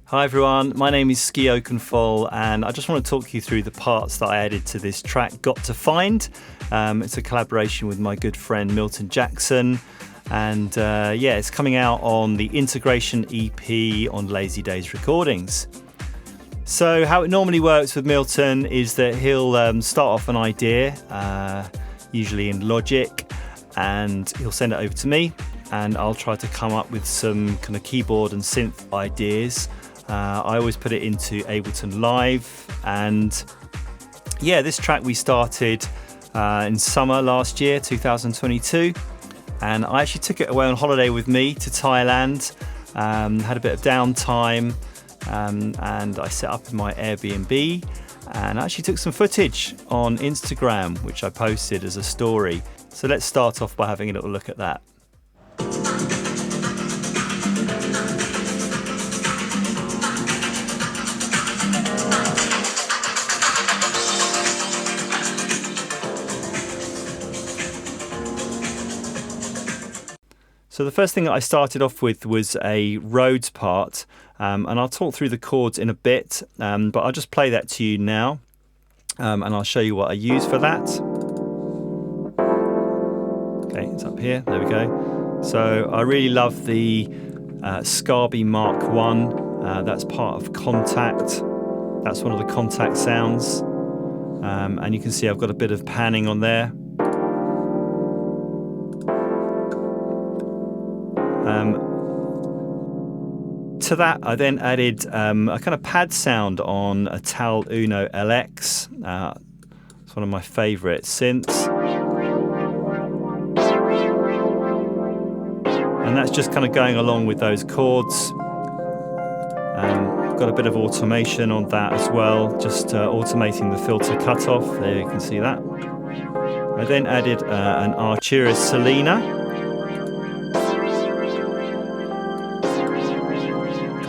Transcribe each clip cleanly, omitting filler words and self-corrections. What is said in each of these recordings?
Hi everyone, my name is Oakenfull and I just want to talk you through the parts that I added to this track, Got to Find. It's a collaboration with my good friend Milton Jackson and it's coming out on the Integration EP on Lazy Days Recordings. So how it normally works with Milton is that he'll start off an idea, usually in Logic, and he'll send it over to me and I'll try to come up with some kind of keyboard and synth ideas. I always put it into Ableton Live, and this track we started in summer last year, 2022, and I actually took it away on holiday with me to Thailand, had a bit of downtime, and I set up in my Airbnb and I actually took some footage on Instagram which I posted as a story. So let's start off by having a little look at that. So the first thing that I started off with was a Rhodes part, and I'll talk through the chords in a bit, but I'll just play that to you now, and I'll show you what I use for that. Okay, it's up here, there we go. So I really love the Scarby Mark 1, that's part of Contact, that's one of the Contact sounds, and you can see I've got a bit of panning on there. To that, I then added a kind of pad sound on a Tal Uno LX. It's one of my favourite synths. And that's just kind of going along with those chords. Got a bit of automation on that as well, just automating the filter cutoff. There you can see that. I then added an Arturis Selena.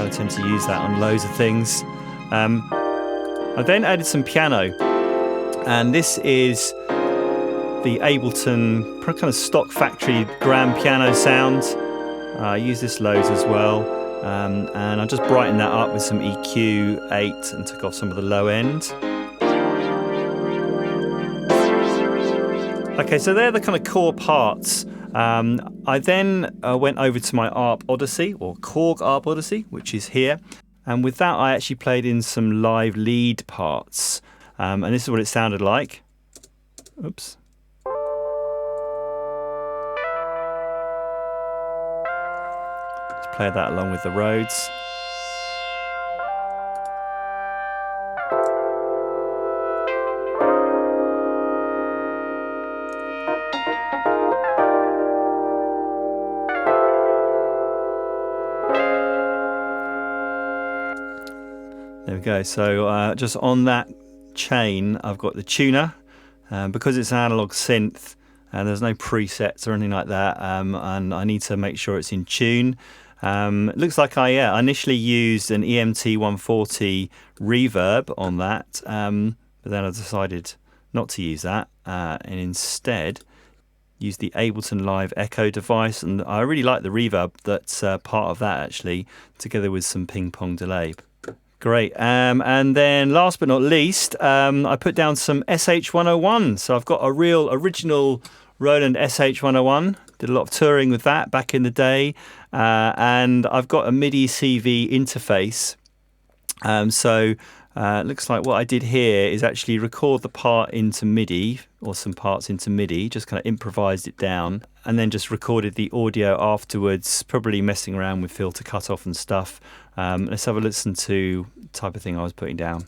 I tend to use that on loads of things. I then added some piano, and this is the Ableton kind of stock factory grand piano sound. I use this loads as well, and I just brightened that up with some EQ 8 and took off some of the low end. Okay, so they're the kind of core parts. I then went over to my ARP Odyssey, or Korg ARP Odyssey, which is here. And with that, I actually played in some live lead parts. And this is what it sounded like. Oops. Just play that along with the Rhodes. There we go. So just on that chain, I've got the tuner. Because it's an analog synth, there's no presets or anything like that, and I need to make sure it's in tune. It looks like I initially used an EMT 140 reverb on that, but then I decided not to use that, and instead use the Ableton Live Echo device, and I really like the reverb that's part of that actually, together with some ping pong delay. Great. And then last but not least, I put down some SH101. So I've got a real original Roland SH101. Did a lot of touring with that back in the day. And I've got a MIDI CV interface. So it looks like what I did here is actually record the part into MIDI, or some parts into MIDI, just kind of improvised it down, and then just recorded the audio afterwards, probably messing around with filter cutoff and stuff. Let's have a listen to the type of thing I was putting down.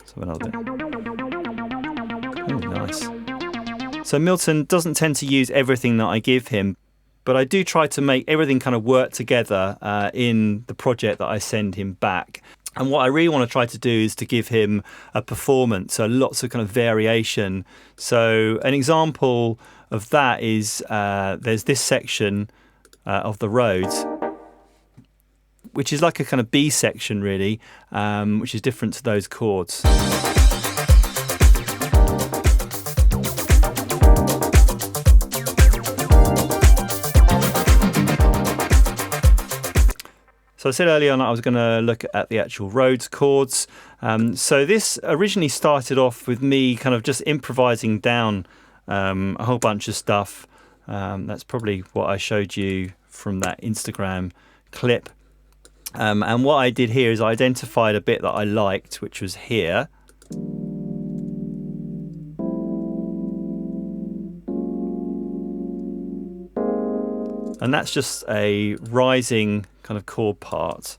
So another bit. Oh, nice. So Milton doesn't tend to use everything that I give him, but I do try to make everything kind of work together in the project that I send him back. And what I really want to try to do is to give him a performance, so lots of kind of variation. So an example of that is there's this section of the Rhodes, which is like a kind of B section really, which is different to those chords. So I said earlier on I was going to look at the actual Rhodes chords. So this originally started off with me kind of just improvising down a whole bunch of stuff. That's probably what I showed you from that Instagram clip. And what I did here is I identified a bit that I liked, which was here. And that's just a rising kind of chord part.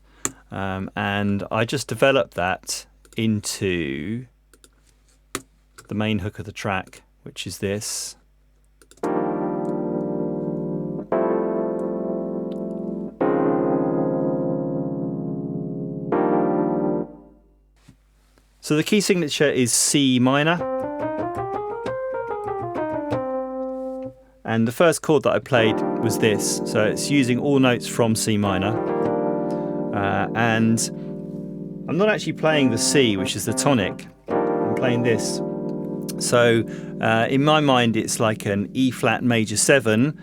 And I just developed that into the main hook of the track, which is this. So the key signature is C minor. And the first chord that I played was this. So it's using all notes from C minor. And I'm not actually playing the C, which is the tonic. I'm playing this. So in my mind, it's like an E flat major 7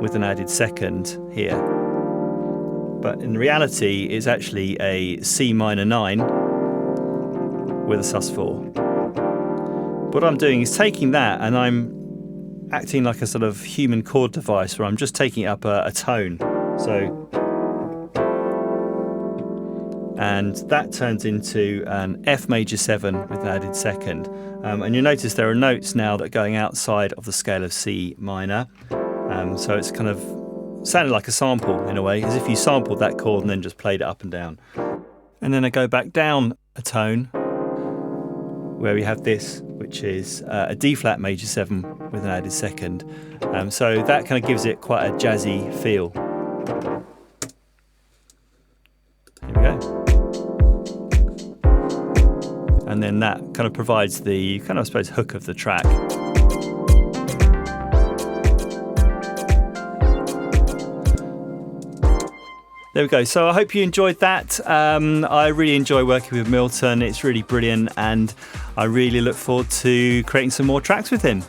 with an added second here. But in reality, it's actually a C minor 9 with a sus4. What I'm doing is taking that and I'm acting like a sort of human chord device where I'm just taking it up a tone. So, and that turns into an F major 7 with an added second. And you'll notice there are notes now that are going outside of the scale of C minor. So it's kind of sounded like a sample in a way, as if you sampled that chord and then just played it up and down. And then I go back down a tone where we have this, which is a D flat major 7 with an added second. So that kind of gives it quite a jazzy feel. Here we go. And then that kind of provides the kind of, I suppose, hook of the track. There we go. So I hope you enjoyed that. I really enjoy working with Milton. It's really brilliant, and I really look forward to creating some more tracks with him.